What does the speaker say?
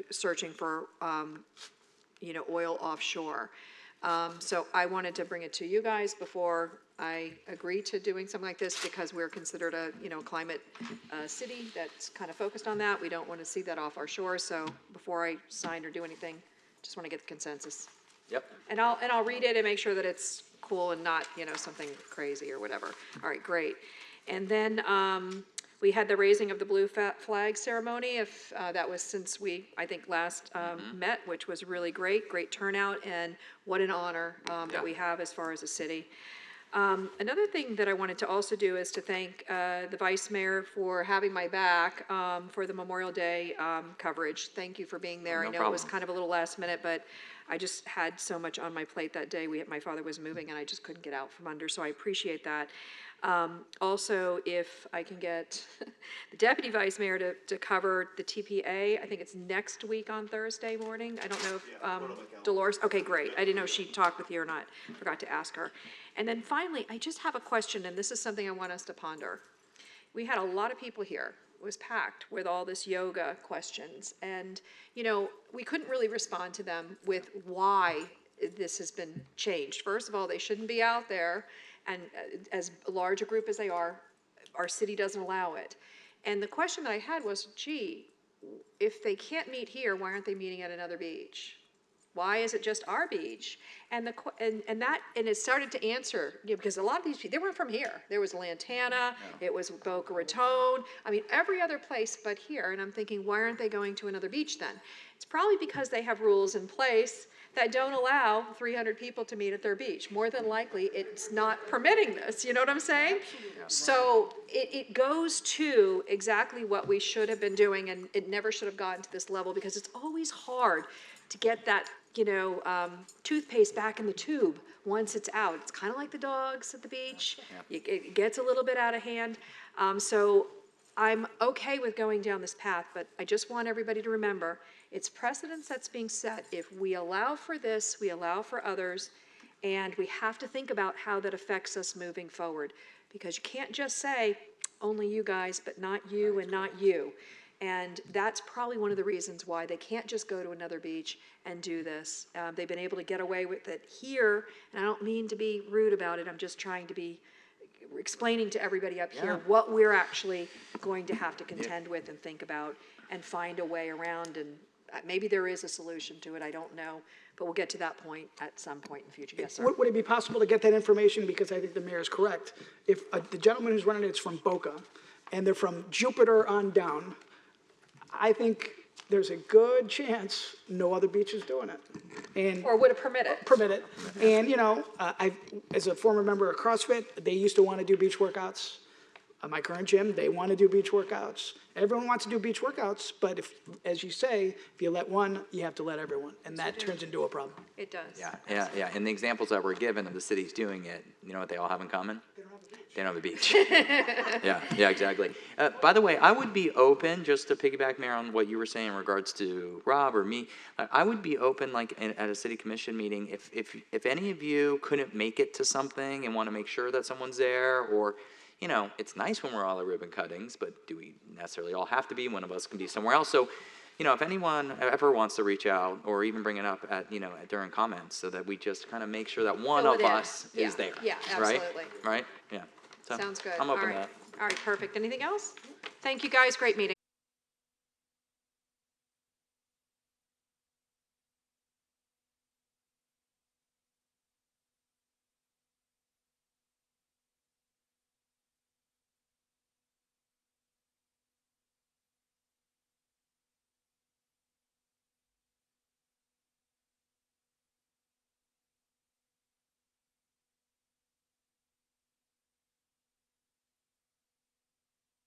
searching for, you know, oil offshore. So I wanted to bring it to you guys before I agree to doing something like this, because we're considered a, you know, climate city that's kind of focused on that. We don't want to see that off our shores. So before I sign or do anything, just want to get the consensus. Yep. And I'll read it and make sure that it's cool and not, you know, something crazy or whatever. All right, great. And then we had the raising of the blue flag ceremony. If that was since we, I think, last met, which was really great turnout, and what an honor that we have as far as a city. Another thing that I wanted to also do is to thank the Vice Mayor for having my back for the Memorial Day coverage. Thank you for being there. No I know problem. it was kind of a little last minute, but I just had so much on my plate that day. My father was moving and I just couldn't get out from under, so I appreciate that. Also, if I can get the Deputy Vice Mayor to cover the TPA, I think it's next week on Thursday morning. I don't know if Dolores, okay, great. I didn't know if she talked with you or not. Forgot to ask her. And then finally, I just have a question, and this is something I want us to ponder. We had a lot of people here. It was packed with all this yoga questions. And, you know, we couldn't really respond to them with why this has been changed. First of all, they shouldn't be out there. And as large a group as they are, our city doesn't allow it. And the question that I had was, gee, if they can't meet here, why aren't they meeting at another beach? Why is it just our beach? And it started to answer, you know, because a lot of these people, they weren't from here. There was Lantana, it was Boca Raton. I mean, every other place but here. And I'm thinking, why aren't they going to another beach then? It's probably because they have rules in place that don't allow 300 people to meet at their beach. More than likely, it's not permitting this, you know what I'm saying? So it goes to exactly what we should have been doing, and it never should have gotten to this level, because it's always hard to get that, you know, toothpaste back in the tube once it's out. It's kind of like the dogs at the beach. It gets a little bit out of hand. So I'm okay with going down this path, but I just want everybody to remember, it's precedence that's being set. If we allow for this, we allow for others, and we have to think about how that affects us moving forward, because you can't just say, only you guys, but not you and not you. And that's probably one of the reasons why they can't just go to another beach and do this. They've been able to get away with it here, and I don't mean to be rude about it. I'm just trying to be explaining to everybody up here what we're actually going to have to contend with and think about and find a way around. And maybe there is a solution to it, I don't know, but we'll get to that point at some point in the future. Yes, sir. Would it be possible to get that information, because I think the mayor is correct, if the gentleman who's running it's from Boca, and they're from Jupiter on down, I think there's a good chance no other beach is doing it. And Or would it permit it? permit it. And, you know, as a former member of CrossFit, they used to want to do beach workouts. My current gym, they want to do beach workouts. Everyone wants to do beach workouts, but if, as you say, if you let one, you have to let everyone, and that turns into a problem. It does. Yeah. And the examples that were given of the cities doing it, you know what they all have in common? They don't have a beach. Yeah, exactly. By the way, I would be open, just to piggyback, Mayor, on what you were saying in regards to Rob or me. I would be open, like at a city commission meeting, if any of you couldn't make it to something and want to make sure that someone's there, or, you know, it's nice when we're all at ribbon cuttings, but do we necessarily all have to be? One of us can be somewhere else. So, you know, if anyone ever wants to reach out or even bring it up at, you know, during comments, so that we just kind of make sure that one of us is there. Yeah, absolutely. Right? Yeah. So, Sounds good. I'm open All to right. that. All right, perfect. Anything else? Thank you, guys. Great meeting.